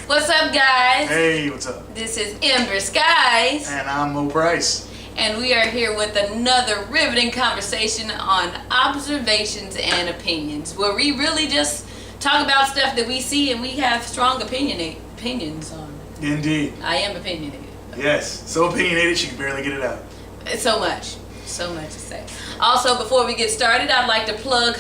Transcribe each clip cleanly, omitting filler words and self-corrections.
What's up, guys? Hey, what's up? This is Ember, Skeyez. And I'm Mo Price. And we are here with another riveting conversation on observations and opinions, where we really just talk about stuff that we see and we have strong opinions on. Indeed. I am opinionated. Yes, so opinionated she can barely get it out. So much to say. Also, before we get started, I'd like to plug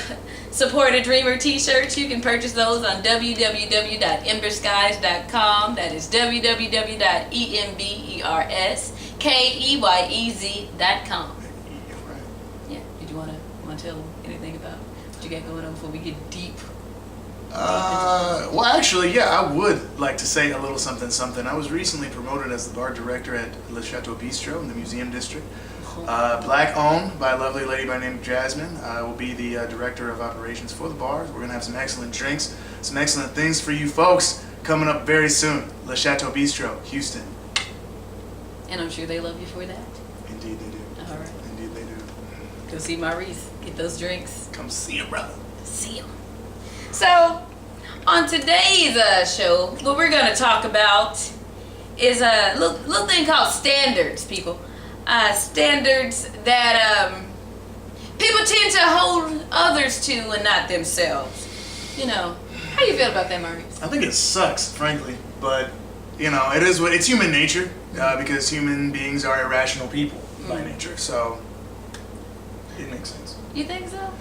Support a Dreamer t-shirts. You can purchase those on www.emberskeyez.com. That is www.emberskeyez.com. Yeah. Did you want to tell anything about what you got going on before we get deep? Well, actually, yeah, I would like to say a little something. I was recently promoted as the bar director at Le Chateau Bistro in the Museum District. Black owned by a lovely lady by the name of Jasmine. I will be the director of operations for the bar. We're going to have some excellent drinks, some excellent things for you folks coming up very soon. Le Chateau Bistro, Houston. And I'm sure they love you for that. Indeed they do. All right. Indeed they do. Go see Maurice. Get those drinks. Come see him, brother. See him. So, on today's show, what we're going to talk about is a little thing called standards, people. Standards that people tend to hold others to and not themselves. You know, how do you feel about that, Maurice? I think it sucks, frankly, but you know, it's human nature because human beings are irrational people by nature, so it makes sense. You think so?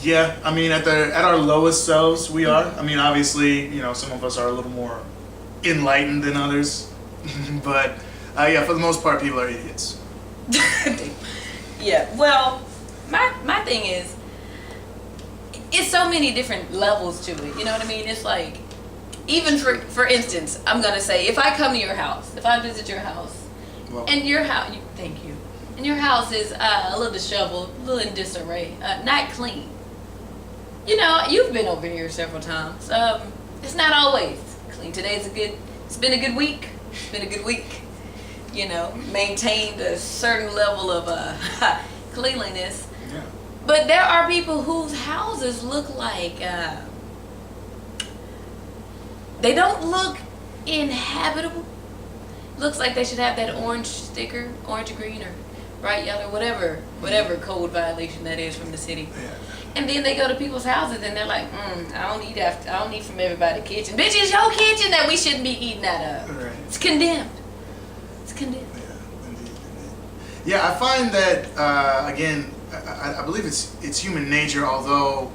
Yeah, I mean, at our lowest selves, we are. I mean, obviously, you know, some of us are a little more enlightened than others, but. Yeah, for the most part, people are idiots. Yeah, well, my thing is, it's so many different levels to it. You know what I mean? It's like, even for instance, I'm gonna say, if I come to your house, if I visit your house, well, and your house, thank you, and your house is a little disheveled, a little in disarray, not clean. You know, you've been over here several times. It's not always clean. It's been a good week. It's been a good week. You know, maintained a certain level of cleanliness. Yeah. But there are people whose houses look like they don't look inhabitable. Looks like they should have that orange sticker, orange, green, or bright yellow, whatever code violation that is from the city. Yeah. And then they go to people's houses and they're like, I don't eat from everybody's kitchen. Bitch, it's your kitchen that we shouldn't be eating out of. Right. It's condemned. Condemned. Yeah, indeed. Yeah, I find that again, I believe it's human nature. Although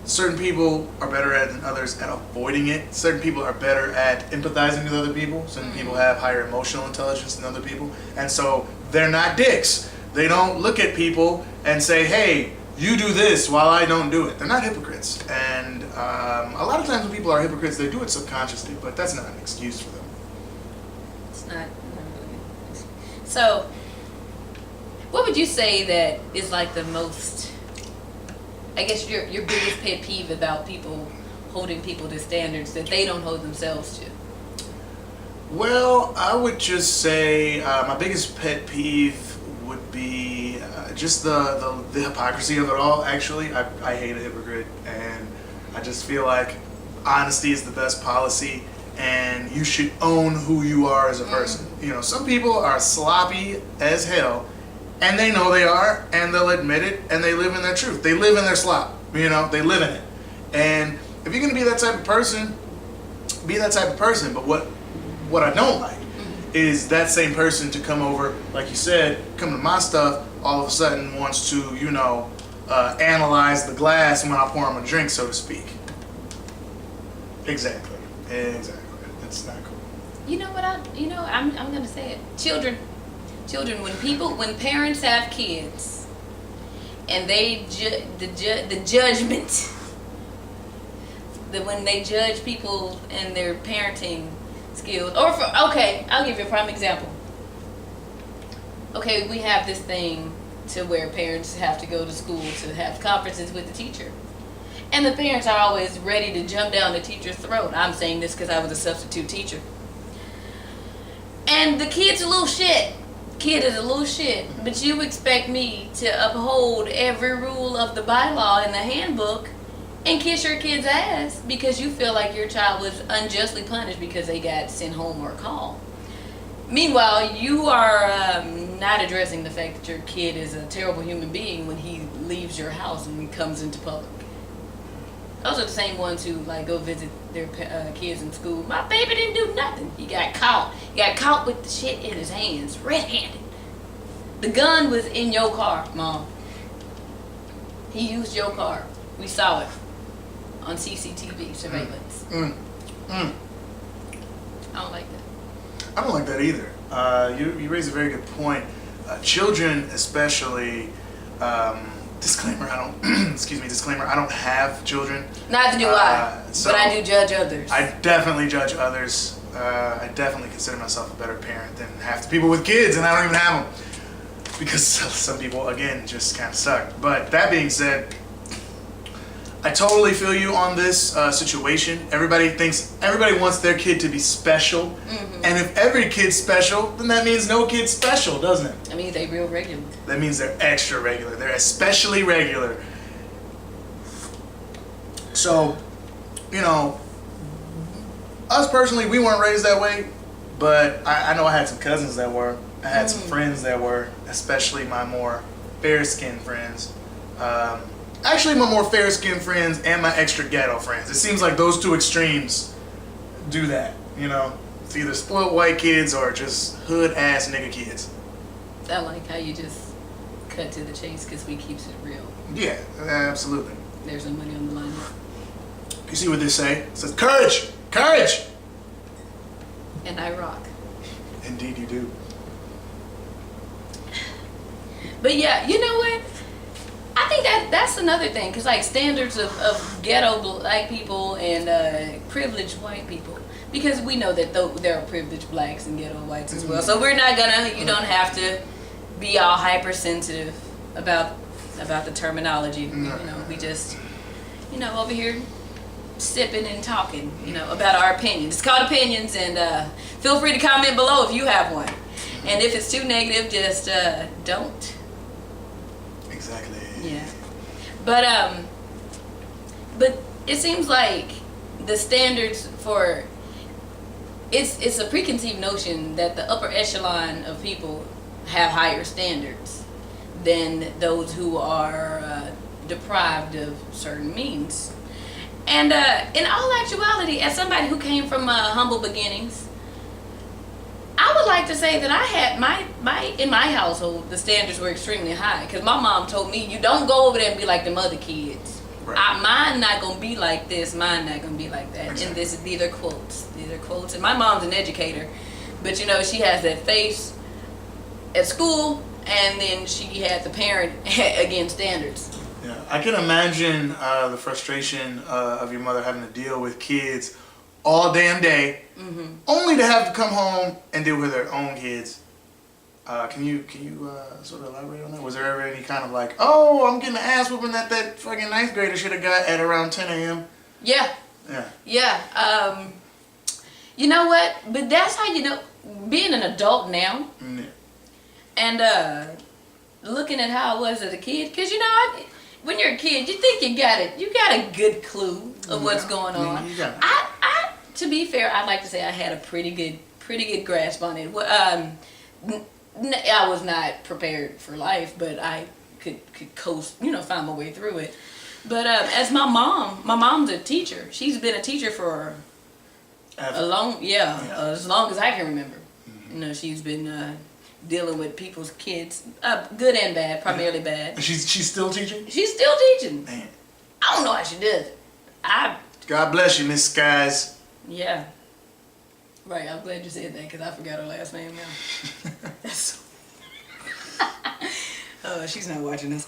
certain people are better than others at avoiding it. Certain people are better at empathizing with other people. Certain people have higher emotional intelligence than other people, and so they're not dicks. They don't look at people and say, "Hey, you do this while I don't do it." They're not hypocrites, and a lot of times when people are hypocrites, they do it subconsciously, but that's not an excuse for them. It's not. So, what would you say that is like the most, I guess, your biggest pet peeve about people holding people to standards that they don't hold themselves to? Well, I would just say my biggest pet peeve would be just the hypocrisy of it all, actually. I hate a hypocrite, and I just feel like honesty is the best policy. And you should own who you are as a person. You know, some people are sloppy as hell, and they know they are, and they'll admit it, and they live in their truth. They live in their slop. You know, they live in it. And if you're gonna be that type of person, be that type of person. But what I don't like is that same person to come over, like you said, come to my stuff, all of a sudden wants to, you know, analyze the glass when I pour him a drink, so to speak. Exactly. It's not cool. You know what? I'm gonna say it. Children. When parents have kids, and they the judgment, when they judge people and their parenting skills, I'll give you a prime example. Okay, we have this thing to where parents have to go to school to have conferences with the teacher. And the parents are always ready to jump down the teacher's throat. I'm saying this because I was a substitute teacher. And the kid's a little shit. Kid is a little shit. But you expect me to uphold every rule of the bylaw in the handbook and kiss your kid's ass because you feel like your child was unjustly punished because they got sent home or called. Meanwhile, you are not addressing the fact that your kid is a terrible human being when he leaves your house and comes into public. Those are the same ones who like go visit their kids in school. My baby didn't do nothing. He got caught. He got caught with the shit in his hands, red-handed. The gun was in your car, Mom. He used your car. We saw it on CCTV surveillance. I don't like that. I don't like that either. You raise a very good point. Children, especially. Disclaimer: I don't. Excuse me. Disclaimer: I don't have children. Neither do I. So but I do judge others. I definitely judge others. I definitely consider myself a better parent than half the people with kids, and I don't even have them because some people, again, just kind of suck. But that being said, I totally feel you on this situation. Everybody wants their kid to be special. And if every kid's special, then that means no kid's special, doesn't it? That means they real regular. That means they're extra regular. They're especially regular. So, you know, us personally, we weren't raised that way. But I know I had some cousins that were. I had some friends that were, especially my more fair-skinned friends. Actually, my more fair-skinned friends and my extra ghetto friends. It seems like those two extremes do that, you know? It's either spoiled white kids or just hood-ass nigga kids. I like how you just cut to the chase because we keeps it real. Yeah, absolutely. There's no money on the line. You see what they say? It says, courage! Courage! And I rock. Indeed you do. But yeah, you know what? I think that's another thing, because like standards of ghetto black people and privileged white people, because we know that there are privileged blacks and ghetto whites as well. So we're not gonna, you don't have to be all hypersensitive about the terminology. You know, we just, you know, over here sipping and talking, you know, about our opinions. It's called opinions, and feel free to comment below if you have one. And if it's too negative, just don't. Exactly. Yeah, but it seems like the standards for it's a preconceived notion that the upper echelon of people have higher standards than those who are deprived of certain means. And in all actuality, as somebody who came from humble beginnings, I would like to say that I had in my household, the standards were extremely high, because my mom told me, you don't go over there and be like them other kids. Right. Mine not gonna be like this, mine not gonna be like that. Exactly. And these are quotes. And my mom's an educator, but you know, she has that face at school, and then she had the parent against standards. Yeah, I can imagine the frustration of your mother having to deal with kids all damn day, only to have to come home and deal with her own kids. Can you sort of elaborate on that? Was there ever any kind of like, oh, I'm getting an ass whooping that fucking ninth grader should have got at around 10 a.m.? Yeah. Yeah. Yeah. You know what? But that's how you know, being an adult now, and looking at how I was as a kid, because you know, when you're a kid, you think you got a good clue of what's going on. To be fair, I'd like to say I had a pretty good grasp on it. I was not prepared for life, but I could coast, you know, find my way through it. But as my mom's a teacher. She's been a teacher for as long as I can remember. You know, she's been dealing with people's kids, good and bad, primarily bad. She's still teaching? She's still teaching. Man. I don't know how she does it. God bless you, Miss Skeyez. Yeah. Right, I'm glad you said that because I forgot her last name now. That's oh, she's not watching this.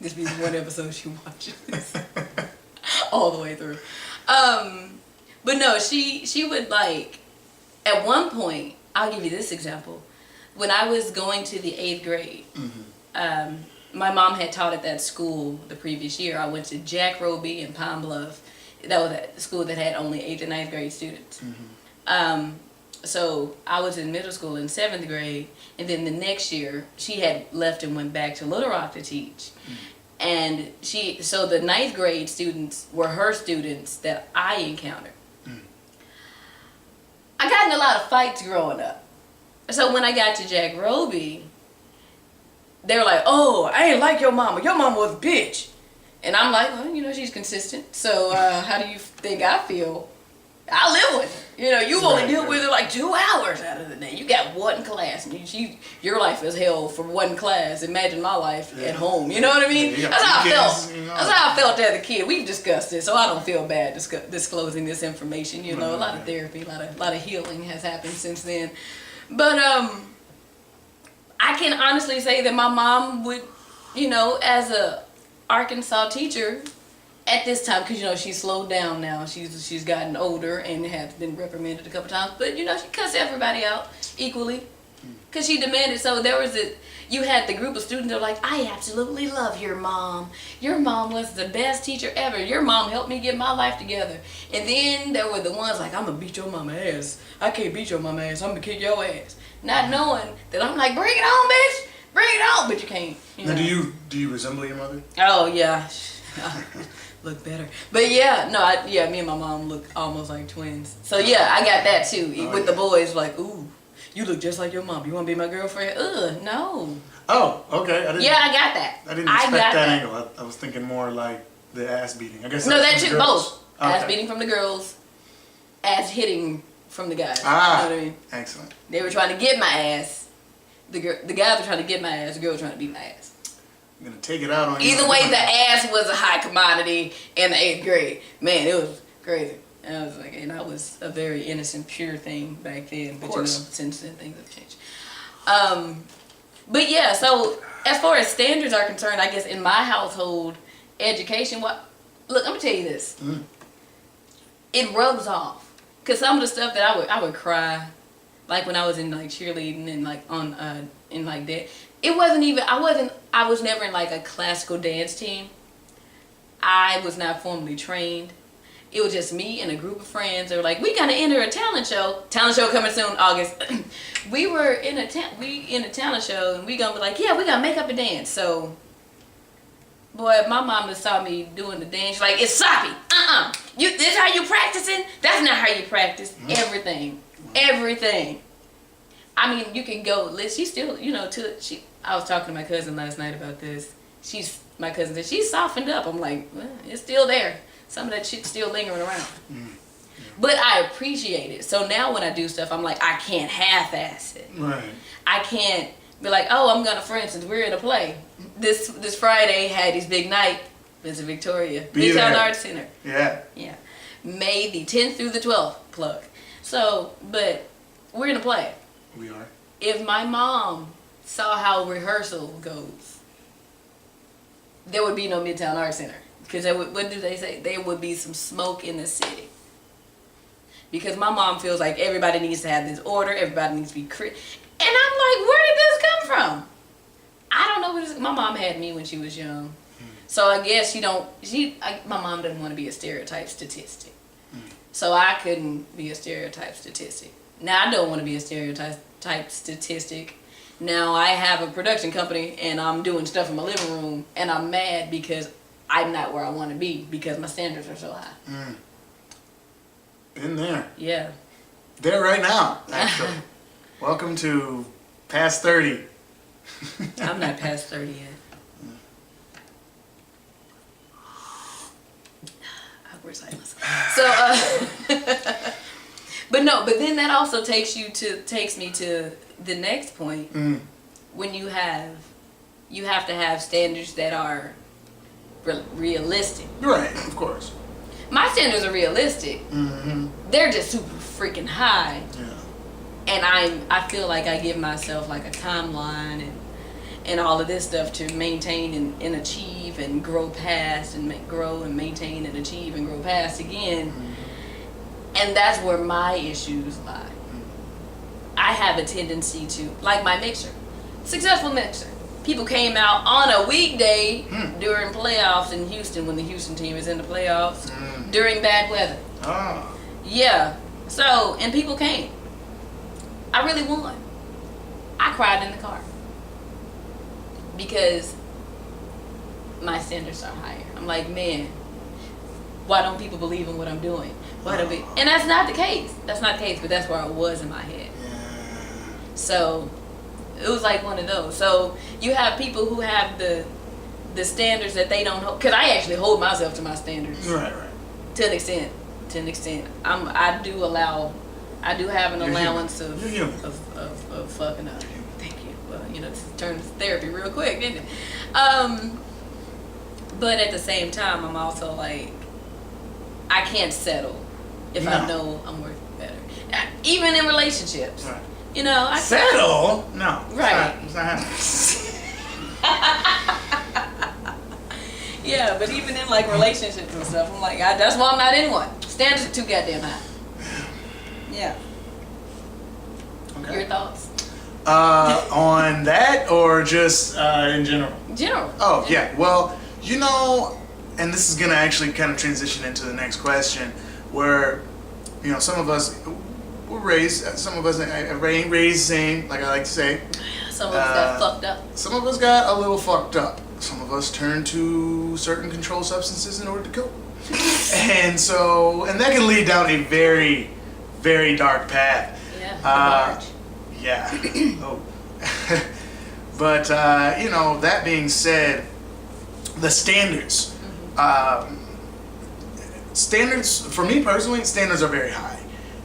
This be one episode she watches all the way through. But no, she would like, at one point, I'll give you this example. When I was going to the 8th grade, my mom had taught at that school the previous year. I went to Jack Roby in Pine Bluff. That was a school that had only 8th and 9th grade students. So I was in middle school in 7th grade, and then the next year she had left and went back to Little Rock to teach. And so the ninth grade students were her students that I encountered. I got in a lot of fights growing up. So when I got to Jack Roby, they were like, "Oh, I ain't like your mama. Your mama was a bitch." And I'm like, "Well, you know, she's consistent. So how do you think I feel? I live with her. You know, you only deal with her like 2 hours out of the day. You got one class. I mean, your life is hell for one class. Imagine my life at home. You know what I mean? That's how I felt. That's how I felt as a kid. We've discussed this, so I don't feel bad disclosing this information. You know, a lot of therapy, a lot of healing has happened since then. But I can honestly say that my mom would, you know, as a Arkansas teacher at this time, because, you know, she's slowed down now. She's gotten older and has been reprimanded a couple times. But, you know, she cussed everybody out equally because she demanded. So you had the group of students that were like, "I absolutely love your mom. Your mom was the best teacher ever. Your mom helped me get my life together." And then there were the ones like, "I'm going to beat your mama ass. I can't beat your mama ass. I'm going to kick your ass." Not knowing that I'm like, "Bring it on, bitch. Bring it on." But you can't. Now, do you resemble your mother? Oh, yeah. Look better. But yeah, no, me and my mom look almost like twins. So yeah, I got that too. With the boys, like, "Ooh, you look just like your mom. You want to be my girlfriend?" No. Oh, okay. I got that. I didn't expect that angle. I was thinking more like the ass beating. I guess. No, that too. Both. Okay. Ass beating from the girls, ass hitting from the guys. Ah, you know what I mean? Excellent. They were trying to get my ass. The guys were trying to get my ass. The girls were trying to beat my ass. I'm gonna take it out on you. Either way, the ass was a high commodity in the 8th grade. Man, it was crazy. And I was like, and I was a very innocent, pure thing back then. But you know, since then things have changed. But yeah, so as far as standards are concerned, I guess in my household, education. Look, I'm gonna tell you this. It rubs off, cause some of the stuff that I would cry, like when I was in like cheerleading and like in like that. It wasn't even, I was never in like a classical dance team. I was not formally trained. It was just me and a group of friends. They were like, "We gotta enter a talent show." Talent show coming soon, August. We were in a talent show, and we gonna be like, "Yeah, we gotta make up a dance." So, boy, my mom just saw me doing the dance. She's like, "It's sloppy. This how you practicing? That's not how you practice. Everything. I mean, you can go. She's still, you know, I was talking to my cousin last night about this. My cousin said she's softened up. I'm like, well, it's still there. Some of that shit's still lingering around. But I appreciate it. So now when I do stuff, I'm like, I can't half-ass it. Right. I can't be like, "Oh, I'm gonna," for instance, we're in a play. This Friday, Hattie's Big Night, Vincent Victoria, Midtown Arts Center. Yeah. Yeah. May the 10th through the 12th, plug. So, but we're in a play. We are. If my mom saw how rehearsal goes, there would be no Midtown Arts Center. Because what do they say? There would be some smoke in the city. Because my mom feels like everybody needs to have this order, everybody needs to be and I'm like, where did this come from? I don't know my mom had me when she was young. So I guess my mom doesn't want to be a stereotype statistic. So I couldn't be a stereotype statistic. Now I don't want to be a stereotype statistic. Now I have a production company and I'm doing stuff in my living room and I'm mad because I'm not where I want to be because my standards are so high. Been there. Yeah. There right now, actually. Welcome to past 30. I'm not past 30 yet. Awkward silence. So, but then that also takes me to the next point. When you have to have standards that are realistic. Right, of course. My standards are realistic. They're just super freaking high. Yeah. And I feel like I give myself like a timeline and all of this stuff to maintain and achieve and grow past and grow and maintain and achieve and grow past again. And that's where my issues lie. I have a tendency to, like my mixer, successful mixer. People came out on a weekday during playoffs in Houston when the Houston team is in the playoffs during bad weather. Yeah. So, and people came. I really won. I cried in the car. Because my standards are higher. I'm like, man, why don't people believe in what I'm doing? Why don't we? And that's not the case. That's not the case, but that's where I was in my head. So it was like one of those. So you have people who have the standards that they don't hold. Because I actually hold myself to my standards. Right. To an extent. I do have an allowance of fucking up. Thank you. Well, this turns therapy real quick, didn't it? But at the same time, I'm also like, I can't settle if I know I'm worth better. Even in relationships. Right. I settle? No. Right. It's not happening. Yeah, but even in like relationships and stuff, I'm like, that's why I'm not in one. Standards are too goddamn high. Yeah. Okay. Your thoughts? On that or just in general? General. Oh, yeah. Well, and this is going to actually kind of transition into the next question where, some of us were raised, some of us ain't raised the same, like I like to say. Some of us got fucked up. Some of us got a little fucked up. Some of us turned to certain controlled substances in order to cope. And that can lead down a very, very dark path. Yeah. Yeah. Oh. But, that being said, the standards. Standards, for me personally, standards are very high.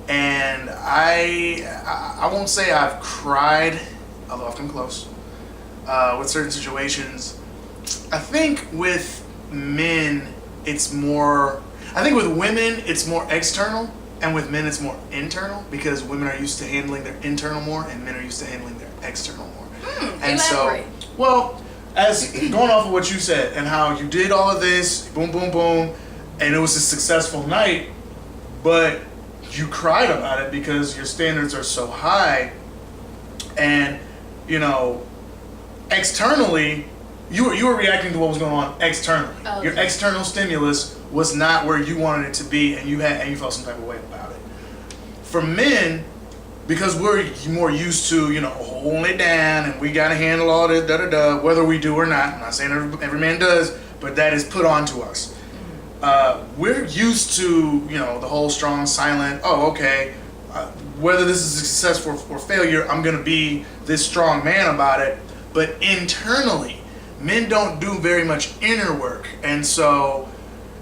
And I won't say I've cried, although I've come close, with certain situations. I think with men, with women, it's more external, and with men, it's more internal, because women are used to handling their internal more, and men are used to handling their external more. And elaborate. As going off of what you said, and how you did all of this, boom, boom, boom, and it was a successful night, but you cried about it because your standards are so high, and, externally, you were reacting to what was going on externally. Okay. Your external stimulus was not where you wanted it to be, and you felt some type of way about it. For men, because we're more used to, holding it down, and we gotta handle all this, whether we do or not. I'm not saying every man does, but that is put onto us. We're used to, the whole strong, silent, whether this is a success or failure, I'm gonna be this strong man about it. But internally, men don't do very much inner work. And so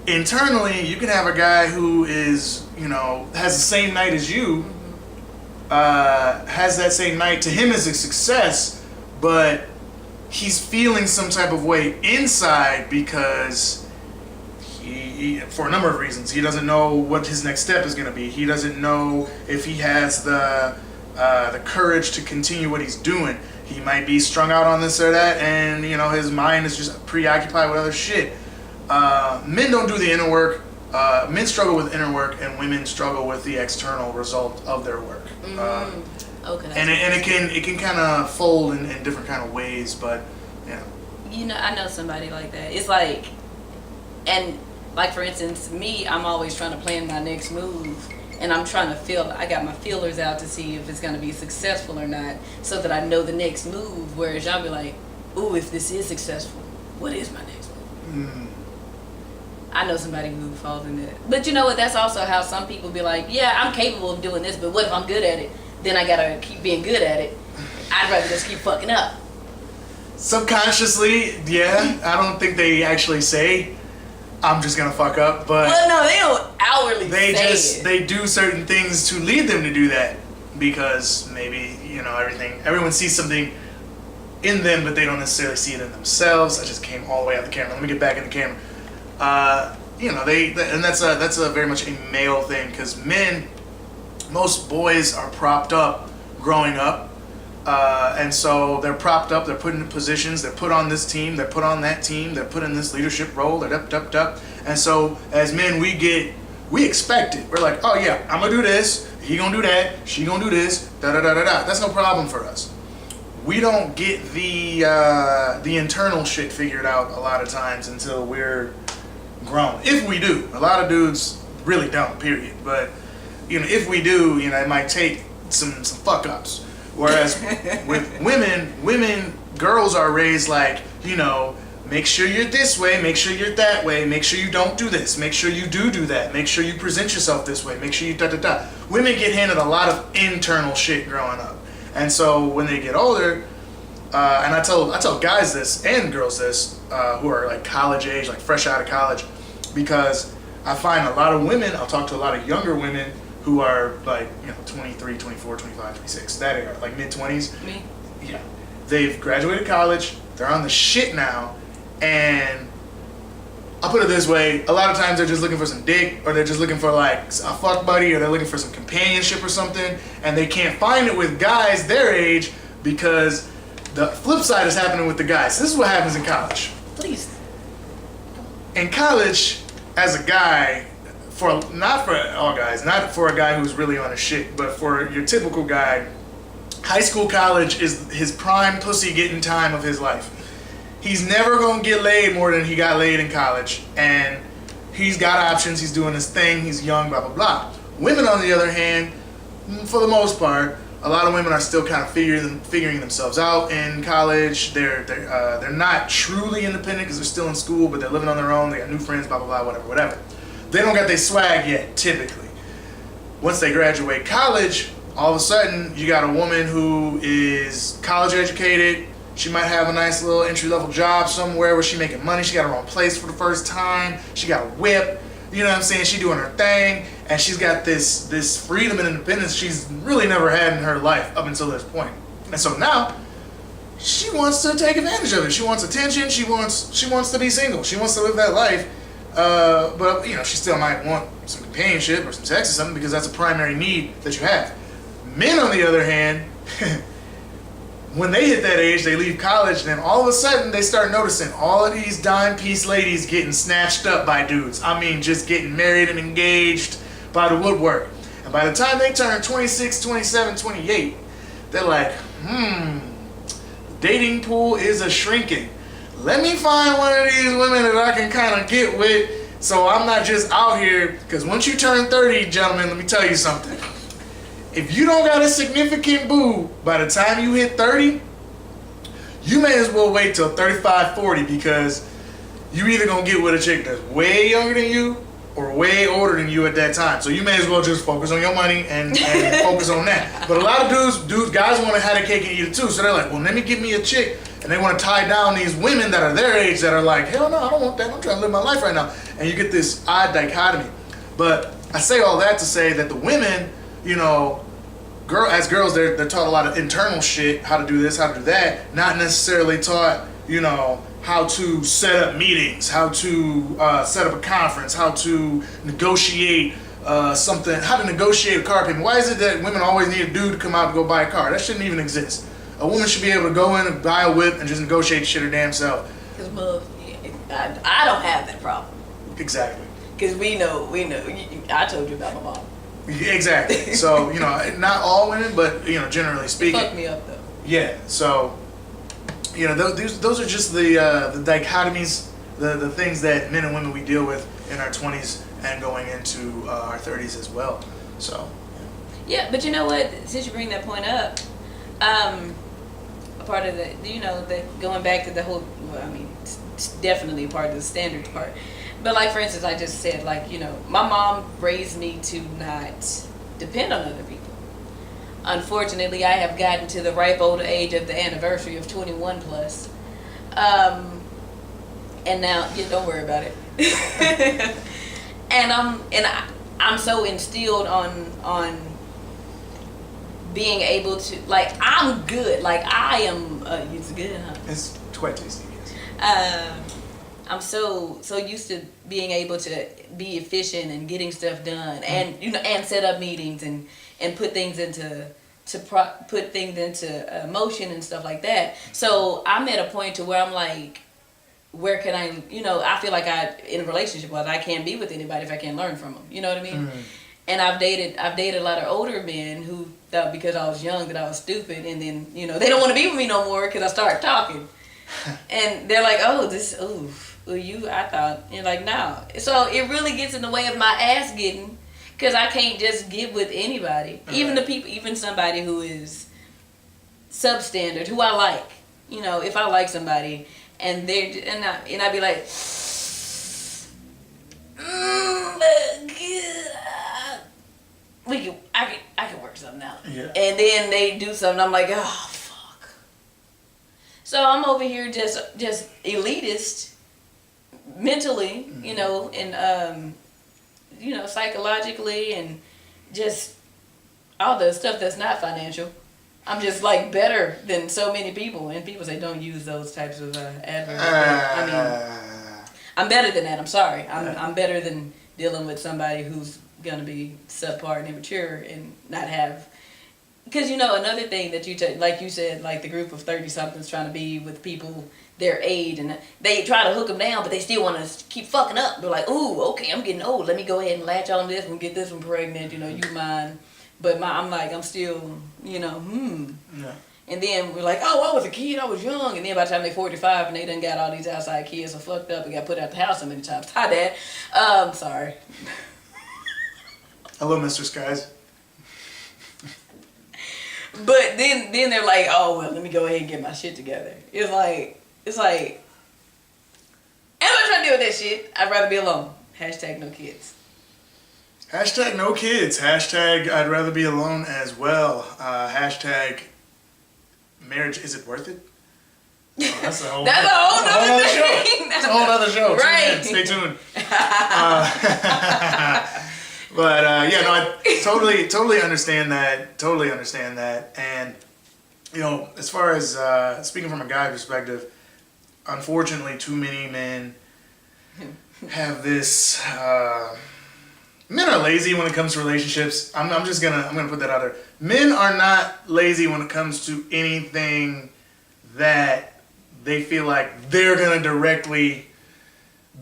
internally, you can have a guy who is, has the same night as you, has that same night, to him is a success, but he's feeling some type of way inside because he, for a number of reasons, he doesn't know what his next step is going to be. He doesn't know if he has the courage to continue what he's doing. He might be strung out on this or that, and his mind is just preoccupied with other shit. Men don't do the inner work. Men struggle with inner work, and women struggle with the external result of their work. Okay. And it can kind of fold in different kind of ways, but yeah. I know somebody like that. It's like, and like for instance, me, I'm always trying to plan my next move. And I'm trying to I got my feelers out to see if it's going to be successful or not, so that I know the next move. Whereas y'all be like, ooh, if this is successful, what is my next move? I know somebody who falls into it. But you know what? That's also how some people be like, yeah, I'm capable of doing this, but what if I'm good at it? Then I got to keep being good at it. I'd rather just keep fucking up. Subconsciously, yeah. I don't think they actually say, I'm just gonna fuck up, but well, no, they don't outwardly they do certain things to lead them to do that, because maybe everyone sees something in them, but they don't necessarily see it in themselves. I just came all the way out the camera. Let me get back in the camera. And that's a very much a male thing, because most boys are propped up growing up. And so they're propped up, they're put in positions, they're put on this team, they're put on that team, they're put in this leadership role, they're up. And so as men, we expect it. We're like, oh yeah, I'm gonna do this, he gonna do that, she gonna do this, da-da-da-da-da. That's no problem for us. We don't get the internal shit figured out a lot of times until we're grown. If we do. A lot of dudes really don't, period. But, if we do, it might take some fuck-ups. Whereas with women, girls are raised like, make sure you're this way, make sure you're that way, make sure you don't do this, make sure you do that, make sure you present yourself this way, make sure you da-da-da. Women get handed a lot of internal shit growing up. And so when they get older, and I tell guys this and girls this, who are like college age, like fresh out of college, because I find a lot of women, I'll talk to a lot of younger women who are like, 23, 24, 25, 26, that era, like mid-20s. Me? Yeah. They've graduated college, they're on the shit now, and I'll put it this way, a lot of times they're just looking for some dick, or they're just looking for like a fuck buddy, or they're looking for some companionship or something, and they can't find it with guys their age because the flip side is happening with the guys. This is what happens in college. Please. In college, as a guy, not for all guys, not for a guy who's really on his shit, but for your typical guy, high school, college is his prime pussy getting time of his life. He's never gonna get laid more than he got laid in college, and he's got options, he's doing his thing, he's young, blah, blah, blah. Women, on the other hand, for the most part, a lot of women are still kind of figuring themselves out in college. They're not truly independent because they're still in school, but they're living on their own, they got new friends, blah, blah, blah, whatever. They don't got their swag yet, typically. Once they graduate college, all of a sudden, you got a woman who is college educated. She might have a nice little entry-level job somewhere where she's making money. She got her own place for the first time. She got a whip. You know what I'm saying? She's doing her thing. And she's got this freedom and independence she's really never had in her life up until this point. And so now, she wants to take advantage of it. She wants attention. She wants to be single. She wants to live that life. But she still might want some companionship or some sex or something because that's a primary need that you have. Men, on the other hand, when they hit that age, they leave college, and then all of a sudden they start noticing all of these dime piece ladies getting snatched up by dudes. I mean, just getting married and engaged by the woodwork. And by the time they turn 26, 27, 28, they're like, the dating pool is a shrinking. Let me find one of these women that I can kind of get with so I'm not just out here. Because once you turn 30, gentlemen, let me tell you something. If you don't got a significant boo by the time you hit 30, you may as well wait till 35, 40 because you either going to get with a chick that's way younger than you or way older than you at that time. So you may as well just focus on your money and focus on that. But a lot of guys want to have a cake and eat it too. So they're like, well, let me get me a chick. And they want to tie down these women that are their age that are like, hell no, I don't want that. I'm trying to live my life right now. And you get this odd dichotomy. But I say all that to say that the women, as girls, they're taught a lot of internal shit, how to do this, how to do that, not necessarily taught, how to set up meetings, how to set up a conference, how to negotiate something, how to negotiate a car payment. Why is it that women always need a dude to come out to go buy a car? That shouldn't even exist. A woman should be able to go in and buy a whip and just negotiate shit her damn self. Because, I don't have that problem. Exactly. Because we know. I told you about my mom. Exactly. So, not all women, but, generally speaking. It fucked me up, though. Yeah. So, those are just the dichotomies, the things that men and women we deal with in our 20s and going into our 30s as well. So, yeah, but you know what? Since you bring that point up, a part of the going back to the whole, it's definitely a part of the standards part. But like, for instance, I just said, my mom raised me to not depend on other people. Unfortunately, I have gotten to the ripe old age of the anniversary of 21 plus. And now, don't worry about it. and I'm so instilled on being able to, I'm good. I am, it's good, huh? It's quite tasty, yes. I'm so used to being able to be efficient and getting stuff done, and and set up meetings and put things into motion and stuff like that. So I'm at a point to where I'm like, where can I? I feel like in a relationship with, I can't be with anybody if I can't learn from them. You know what I mean? Mm-hmm. And I've dated a lot of older men who thought because I was young that I was stupid, and then they don't want to be with me no more because I started talking, and they're like, I thought, no. So it really gets in the way of my ass getting, because I can't just get with anybody, even somebody who is substandard, who I like. If I like somebody and I'd be like, I can work something out. Yeah. And then they do something, I'm like, oh fuck. So I'm over here just elitist mentally, you know, and you know, psychologically, and just all the stuff that's not financial. I'm just like better than so many people, and people say don't use those types of adverbs. I mean, I'm better than that. I'm sorry. I'm better than dealing with somebody who's gonna be subpar and immature and not have. Because you know, another thing that like you said, like the group of 30-somethings trying to be with people their age, and they try to hook them down, but they still want to keep fucking up. They're like, ooh, okay, I'm getting old. Let me go ahead and latch on this and get this one pregnant. You know, you mine. But I'm like, I'm still, you know, Yeah. And then we're like, oh, I was a kid, I was young. And then by the time they're 45 and they done got all these outside kids and fucked up and got put out the house so many times. Hi, Dad. Sorry. Hello, Mr. Skeyez. But then they're like, oh, well, let me go ahead and get my shit together. It's like, I'm not trying to deal with that shit. I'd rather be alone. Hashtag no kids. Hashtag no kids. Hashtag I'd rather be alone as well. Hashtag marriage, is it worth it? Oh, that's a whole other show. thing. That's a whole other show. Right. Stay tuned. But yeah, no, I totally understand that. Totally understand that. And you know, as far as speaking from a guy perspective, unfortunately, too many men have this. Men are lazy when it comes to relationships. I'm gonna put that out there. Men are not lazy when it comes to anything that they feel like they're gonna directly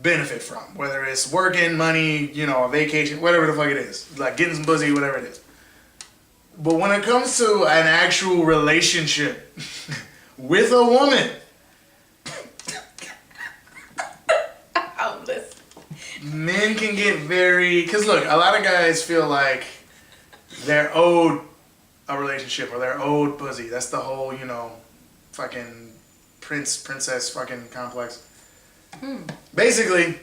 benefit from, whether it's working, money, you know, a vacation, whatever the fuck it is, like getting some pussy, whatever it is. But when it comes to an actual relationship with a woman, men can get very, because look, a lot of guys feel like they're owed a relationship or they're owed pussy. That's the whole, you know, fucking princess fucking complex. Basically,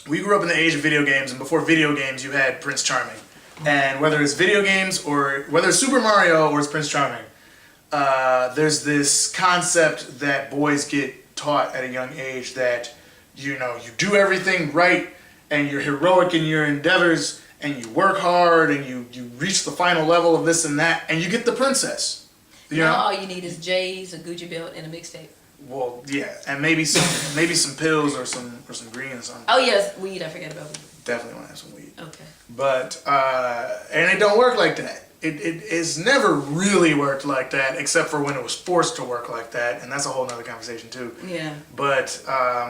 we grew up in the age of video games, and before video games, you had Prince Charming. And whether it's video games or whether it's Super Mario or it's Prince Charming, there's this concept that boys get taught at a young age that, you know, you do everything right and you're heroic in your endeavors and you work hard and you reach the final level of this and that and you get the princess. You know? All you need is J's, a Gucci belt, and a mixtape. Well, yeah, and maybe some pills or some green or something. Oh yes, weed. I forgot about weed. Definitely want to have some weed. Okay. But and it don't work like that. It's never really worked like that, except for when it was forced to work like that, and that's a whole nother conversation too. Yeah. But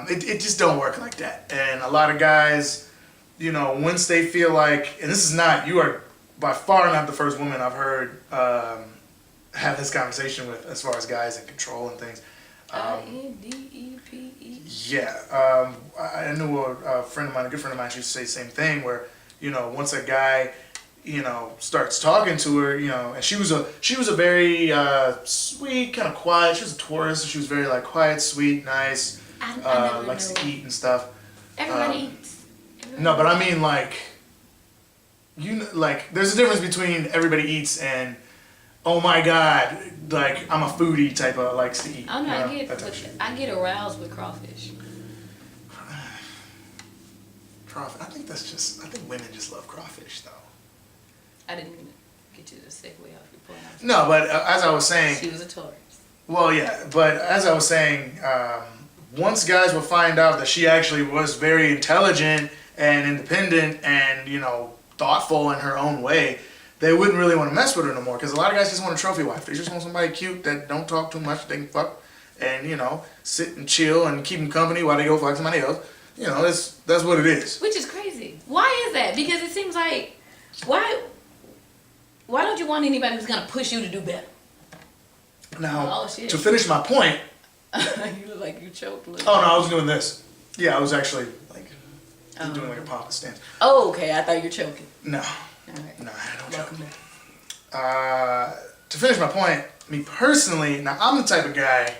it just don't work like that, and a lot of guys, you know, once they feel like, and this is not, you are by far not the first woman I've heard have this conversation with, as far as guys in control and things. INDEPE. Yeah, I knew a friend of mine, a good friend of mine, used to say the same thing. Where, you know, once a guy, you know, starts talking to her, you know, and she was a very sweet, kind of quiet. She was a Taurus, so she was very like quiet, sweet, nice, likes to eat and stuff. Everybody eats. No, but I mean like, like there's a difference between everybody eats and, oh my God, like I'm a foodie type of likes to eat. I'm not, you know, I get aroused with crawfish. Crawfish. I think women just love crawfish though. I didn't even get you to segue off your point. No, but as I was saying, she was a Taurus. Well, yeah, but as I was saying, once guys will find out that she actually was very intelligent and independent and, you know, thoughtful in her own way, they wouldn't really want to mess with her no more, because a lot of guys just want a trophy wife. They just want somebody cute that don't talk too much, they can fuck, and, you know, sit and chill and keep them company while they go fuck somebody else. You know, that's what it is. Which is crazy. Why is that? Because it seems like, why don't you want anybody who's going to push you to do better? Now, to finish my point... You look like you choked. Oh, no, I was doing this. Yeah, I was actually, like, doing like a pompous stance. Oh, okay, I thought you were choking. No. Right. No, I don't joke. To finish my point, me personally, now I'm the type of guy,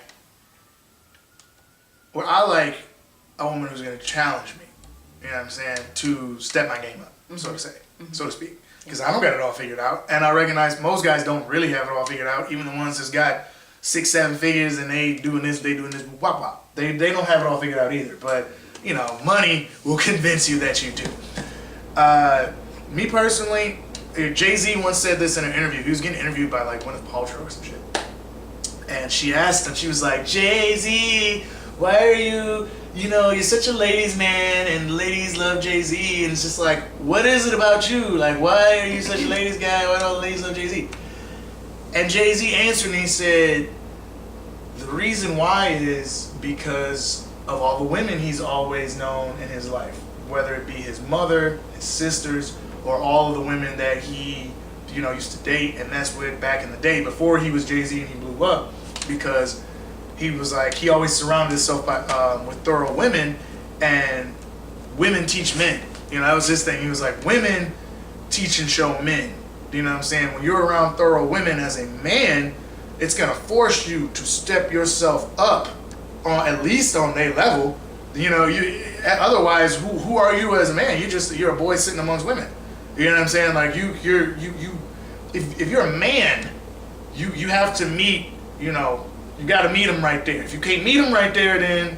where I like a woman who's going to challenge me. You know what I'm saying? To step my game up, so to say, so to speak. Because I don't got it all figured out, and I recognize most guys don't really have it all figured out. Even the ones that's got 6-7 figures and they doing this, wop wop. They don't have it all figured out either. But you know, money will convince you that you do. Me personally, Jay-Z once said this in an interview. He was getting interviewed by like Gwyneth Paltrow or some shit. And she asked him, she was like, Jay-Z, why are you, you know, you're such a ladies' man and ladies love Jay-Z. And it's just like, what is it about you? Like, why are you such a ladies' guy? Why do all the ladies love Jay-Z? And Jay-Z answered and he said, the reason why is because of all the women he's always known in his life. Whether it be his mother, his sisters, or all of the women that he, you know, used to date and mess with back in the day before he was Jay-Z and he blew up, because he was like, he always surrounded himself by with thorough women, and women teach men. You know, that was his thing. He was like, women teach and show men. You know what I'm saying? When you're around thorough women as a man, it's gonna force you to step yourself up on at least on their level. You know, otherwise, who are you as a man? You're a boy sitting amongst women. You know what I'm saying? Like if you're a man, you have to meet, you know, you got to meet them right there. If you can't meet them right there, then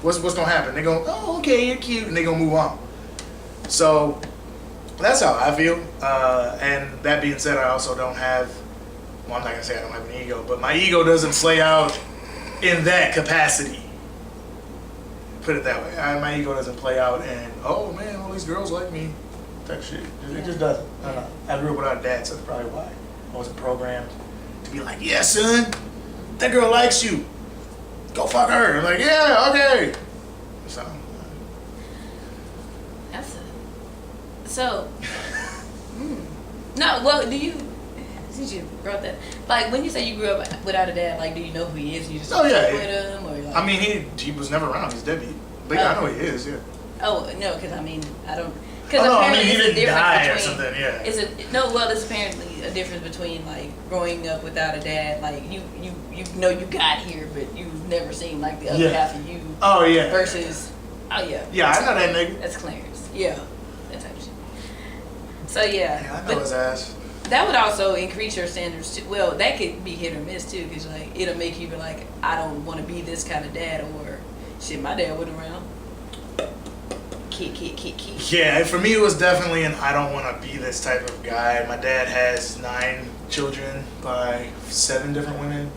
what's gonna happen? They go, oh, okay, you're cute, and they gonna move on. So that's how I feel. And that being said, I also don't have. Well, I'm not gonna say I don't have an ego, but my ego doesn't play out in that capacity. Put it that way. My ego doesn't play out and, oh man, all these girls like me, type shit. It just doesn't. I don't know. I grew up without a dad, so that's probably why I wasn't programmed to be like, yeah, son, that girl likes you. Go fuck her. I'm like, yeah, okay. So. So. No, well, do you? Since you brought that, like when you say you grew up without a dad, like do you know who he is? You just with him, or like, I mean, he was never around. He's deadbeat, but yeah, I know who he is. Yeah. Oh no, because I mean I don't. Because apparently he didn't die or something. Yeah. There's apparently a difference between like growing up without a dad, like you know you got here, but you've never seen like the other half of you. Oh yeah. Versus, oh yeah. Yeah, I know that nigga. That's Clarence. Yeah, that type of shit. So yeah. Yeah, I know his ass. That would also increase your standards too. Well, that could be hit or miss too, because like it'll make you be like, I don't want to be this kind of dad, or shit, my dad wasn't around. Kid. Yeah, for me it was definitely an I don't want to be this type of guy. My dad has 9 children by 7 different women.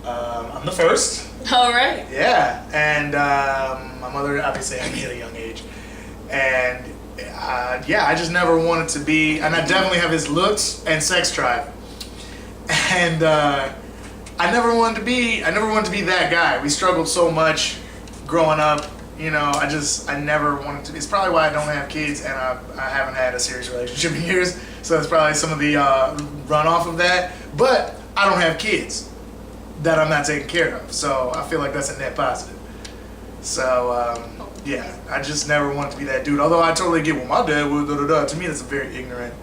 I'm the first. All right. Yeah, and my mother obviously had me at a young age, and I just never wanted to be, and I definitely have his looks and sex drive, and I never wanted to be that guy. We struggled so much growing up, you know. I never wanted to. It's probably why I don't have kids, and I haven't had a serious relationship in years. So it's probably some of the runoff of that. But I don't have kids that I'm not taking care of, so I feel like that's a net positive. So. Yeah, I just never wanted to be that dude. Although I totally get what my dad would. To me, that's a very ignorant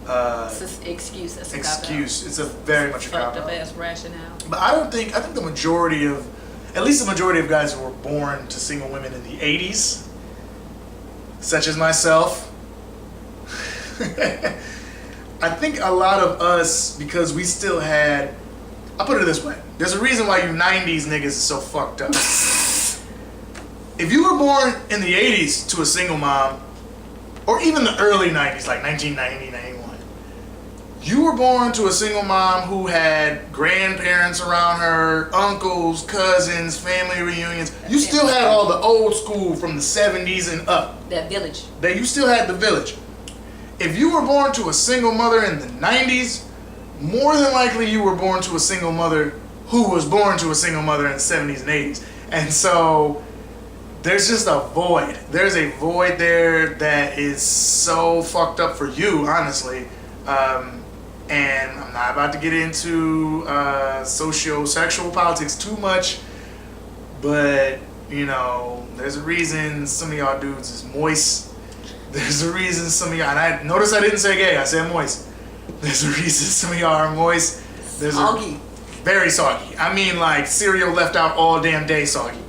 it's an excuse. That's excuse. It's a very much a cop out. Fucked up ass rationale. But I think the majority of, at least the majority of guys who were born to single women in the 80s, such as myself, I think a lot of us, because we still had, I'll put it this way, there's a reason why you 90s niggas is so fucked up. If you were born in the 80s to a single mom, or even the early 90s, like 1990, 91, you were born to a single mom who had grandparents around her, uncles, cousins, family reunions. You still had all the old school from the 70s and up. That village. You still had the village. If you were born to a single mother in the 90s, more than likely you were born to a single mother who was born to a single mother in the 70s and 80s. And so there's just a void. There's a void there that is so fucked up for you, honestly. And I'm not about to get into socio-sexual politics too much, but, you know, there's a reason some of y'all dudes is moist. There's a reason some of y'all, and I notice I didn't say gay, I said moist. There's a reason some of y'all are moist. Soggy. Very soggy. I mean like cereal left out all damn day soggy.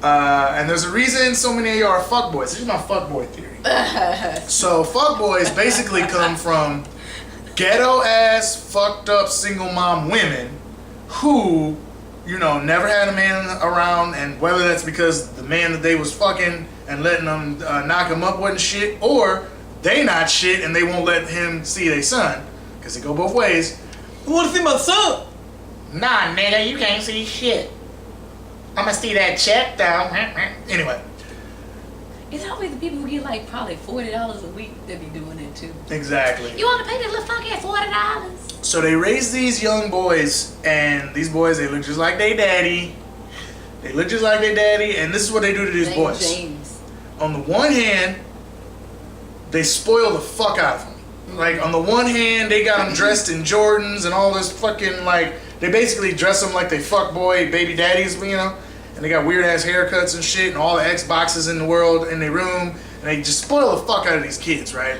And there's a reason so many of you are fuckboys. This is my fuckboy theory. So fuckboys basically come from ghetto ass, fucked up single mom women who, never had a man around, and whether that's because the man that they was fucking and letting them knock him up wasn't shit, or they not shit and they won't let him see their son, because it go both ways. I want to see my son. Nah, nigga, you can't see shit. I'ma see that check down. Anyway. It's always the people who get like probably $40 a week that be doing it too. Exactly. You want to pay that little funky $40? So they raise these young boys, and these boys, they look just like their daddy. And this is what they do to these boys. James. On the one hand, they spoil the fuck out of them. Like, on the one hand, they got them dressed in Jordans and all this fucking, like, they basically dress them like they fuckboy baby daddies, and they got weird ass haircuts and shit and all the Xboxes in the world in their room, and they just spoil the fuck out of these kids, right?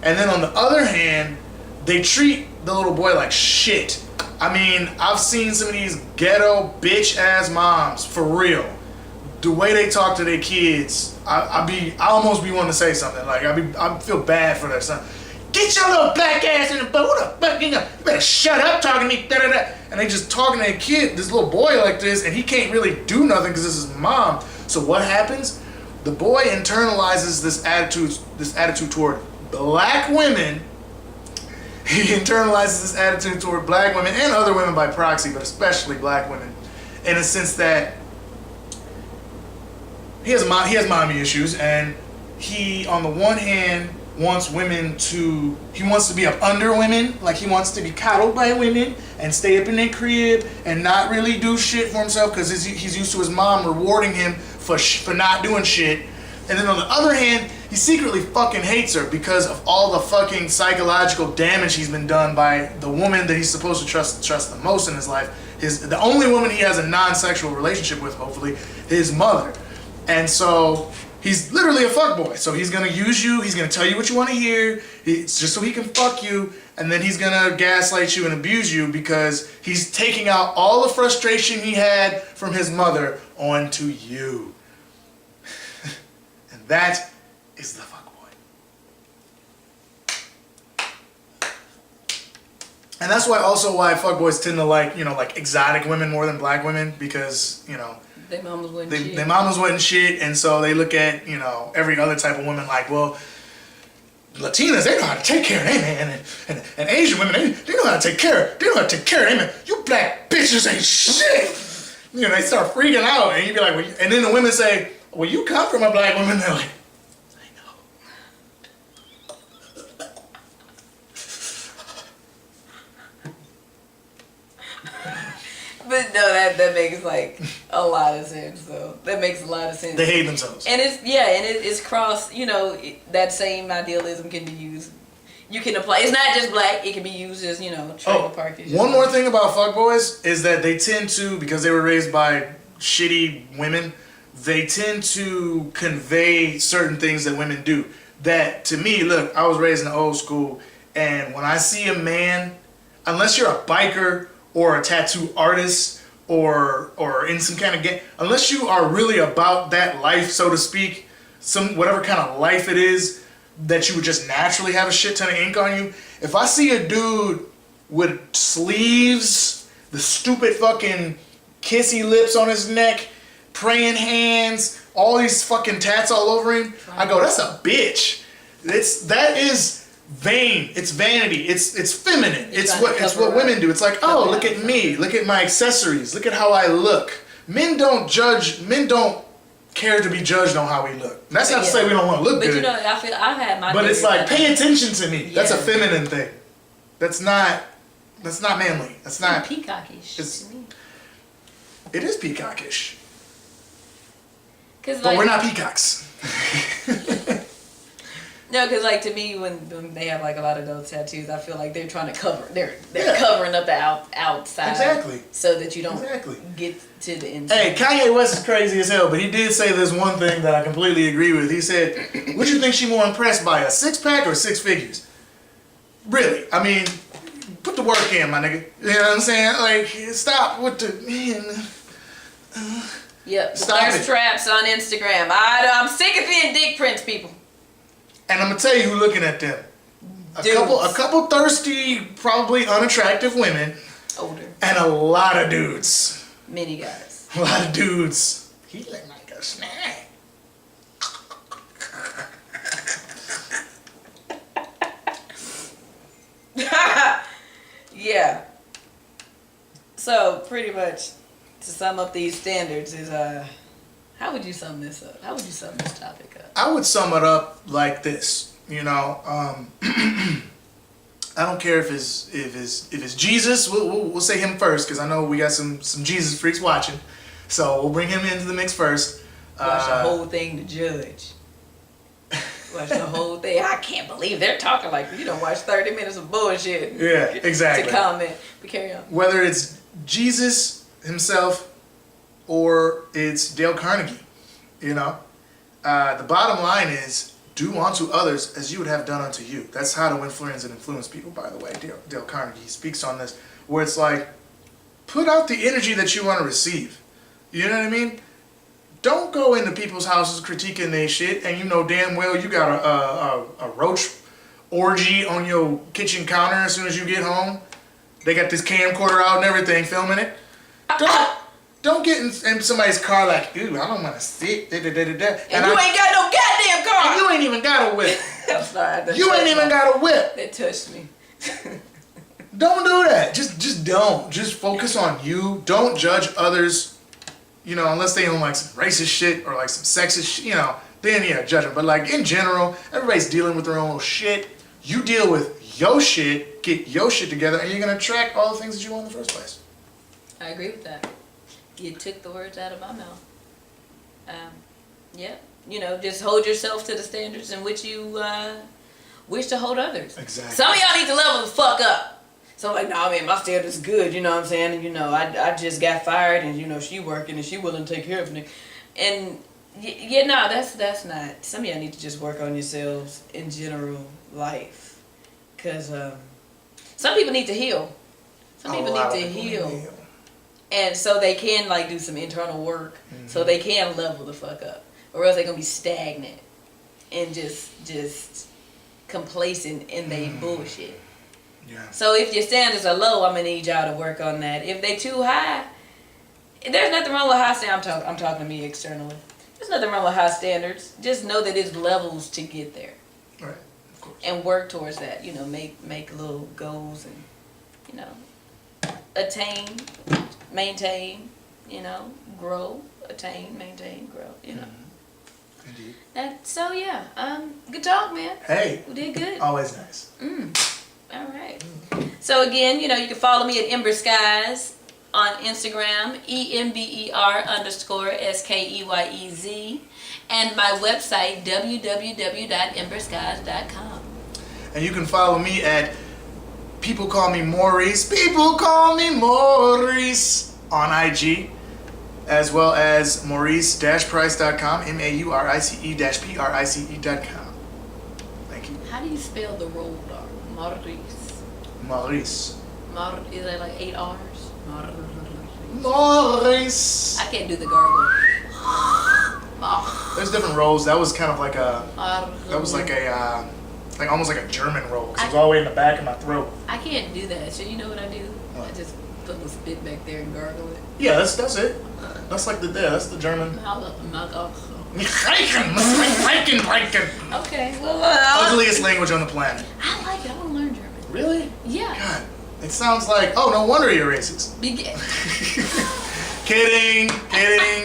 And then on the other hand, they treat the little boy like shit. I mean, I've seen some of these ghetto bitch ass moms, for real. The way they talk to their kids, I almost be wanting to say something. Like, I feel bad for their son. Get your little black ass in the boat. Who the fuck you better shut up talking to me. Da, da, da. And they just talking to a kid, this little boy like this, and he can't really do nothing because this is his mom. So what happens? The boy internalizes this attitude toward black women. He internalizes this attitude toward black women and other women by proxy, but especially black women, in a sense that he has mommy issues, and he, on the one hand, wants to be up under women, like he wants to be coddled by women and stay up in their crib and not really do shit for himself because he's used to his mom rewarding him for not doing shit. And then on the other hand, he secretly fucking hates her because of all the fucking psychological damage he's been done by the woman that he's supposed to trust the most in his life. The only woman he has a non-sexual relationship with, hopefully, his mother. And so he's literally a fuckboy. So he's gonna use you, he's gonna tell you what you wanna hear, it's just so he can fuck you, and then he's gonna gaslight you and abuse you because he's taking out all the frustration he had from his mother onto you. And that is the fuckboy. And that's why fuckboys tend to like exotic women more than black women, because, Their mamas wasn't shit. Their mamas wasn't shit, and so they look at, every other type of woman like, well, Latinas, they know how to take care of their man, and Asian women, they know how to take care of their man. You black bitches ain't shit. They start freaking out, and you be like, well, and then the women say, well, you come from a black woman. They're like, I know. But no, that makes like a lot of sense though. That makes a lot of sense. They hate themselves. And it's cross, that same idealism can be used. You can apply, it's not just black, it can be used as, trailer park. One more thing about fuckboys is that they tend to, because they were raised by shitty women, they tend to convey certain things that women do. That, to me, look, I was raised in the old school, and when I see a man, unless you're a biker or a tattoo artist or in some kind of game, unless you are really about that life, so to speak, whatever kind of life it is, that you would just naturally have a shit ton of ink on you. If I see a dude with sleeves, the stupid fucking kissy lips on his neck, praying hands, all these fucking tats all over him, I go, that's a bitch. That is vain. It's vanity. It's feminine. It's what women do. It's like, oh, look at me. Look at my accessories. Look at how I look. Men don't care to be judged on how we look. That's not to say we don't want to look good. But I feel I've had my. But it's like, pay attention to me. Yeah. That's a feminine thing. That's not manly. That's not peacockish to me. It is peacockish. But we're not peacocks. No, because to me, when they have a lot of those tattoos, I feel like they're trying to cover. They're covering up the outside. Exactly. So that you don't get to the inside. Hey, Kanye West is crazy as hell, but he did say this one thing that I completely agree with. He said, "What you think she more impressed by, a 6-pack or 6 figures?" Really? I mean, put the work in, my nigga. You know what I'm saying? Stop with the man. Yep. Stop Thirst it. traps on Instagram. I'm sick of seeing dick prints, people. And I'm gonna tell you who looking at them. A Dudes. couple thirsty, probably unattractive women, Older. and a lot of dudes. Many guys. A lot of dudes. He look like a snack. Yeah. So pretty much, to sum up these standards is how would you sum this up? How would you sum this topic up? I would sum it up like this. You know, I don't care if it's Jesus. We'll say him first because I know we got some Jesus freaks watching. So we'll bring him into the mix first. Watch the whole thing to judge. Watch the whole thing. I can't believe they're talking like you don't watch 30 minutes of bullshit. Yeah, exactly. To comment. But carry on. Whether it's Jesus himself or it's Dale Carnegie, you know, the bottom line is do unto others as you would have done unto you. That's how to influence people, by the way. Dale Carnegie speaks on this, where it's like, put out the energy that you want to receive. You know what I mean? Don't go into people's houses critiquing their shit, and you know damn well you got a roach orgy on your kitchen counter as soon as you get home. They got this camcorder out and everything, filming it. Don't get in somebody's car like, ooh, I don't want to sit. And you ain't got no goddamn car. And you ain't even got a whip. I'm sorry. You ain't even got a whip. That touched me. Don't do that. Just don't. Just focus on you. Don't judge others, you know, unless they own like some racist shit or like some sexist shit, you know, then yeah, judge them. But like in general, everybody's dealing with their own little shit. You deal with your shit, get your shit together, and you're going to attract all the things that you want in the first place. I agree with that. You took the words out of my mouth. Yeah, you know, just hold yourself to the standards in which you wish to hold others. Exactly. Some of y'all need to level the fuck up. So like, nah, man, my standard's good, you know what I'm saying? And you know, I just got fired, and you know, she working, and she willing to take care of me. And yeah, no, that's not. Some of y'all need to just work on yourselves in general life, cause some people need to heal. Some people need to heal. And so they can like do some internal work, so they can level the fuck up, or else they're gonna be stagnant and just complacent in their bullshit. Yeah. So if your standards are low, I'm gonna need y'all to work on that. If they too high, there's nothing wrong with high standards. I'm talking to me externally. There's nothing wrong with high standards. Just know that it's levels to get there. Right. Of course. And work towards that. You know, make little goals and you know attain. Maintain, you know, grow, attain, maintain, grow, you know. Indeed. So yeah, good talk, man. Hey. We did good. Always nice. All right. So again, you know, you can follow me at Ember Skeyez on Instagram, EMBER_SKEYEZ, and my website, www.emberskeyez.com. And you can follow me at People Call Me Maurice. People Call Me Maurice on IG, as well as Maurice-Price.com, MAURICE-PRICE.com. Thank you. How do you spell the rolled R? Maurice. Maurice. Is that like 8 R's? Maurice. I can't do the gargle. There's different rolls. That was kind of like like almost like a German roll, because it was all the way in the back of my throat. I can't do that. So you know what I do? What? I just put a little spit back there and gargle it. Yeah, that's it. That's like that's the German. Okay, well, Ugliest language on the planet. I like it. I want to learn German. Really? Yeah. God, it sounds like, oh, no wonder you're racist. Kidding,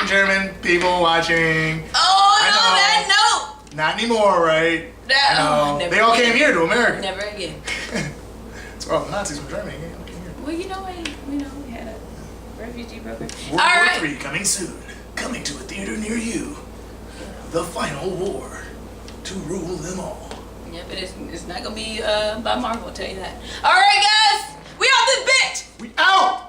German people watching. Oh, I no, know. that note. Not anymore, right? No, I know. never They all again. came here to America. Never again. That's where all the Nazis from Germany came here. Well, you know, we had a refugee program. World All War right. III coming soon. Coming to a theater near you. The final war to rule them all. Yeah, but it's not gonna be by Marvel. I'll tell you that. All right, guys, we out this bitch. We out!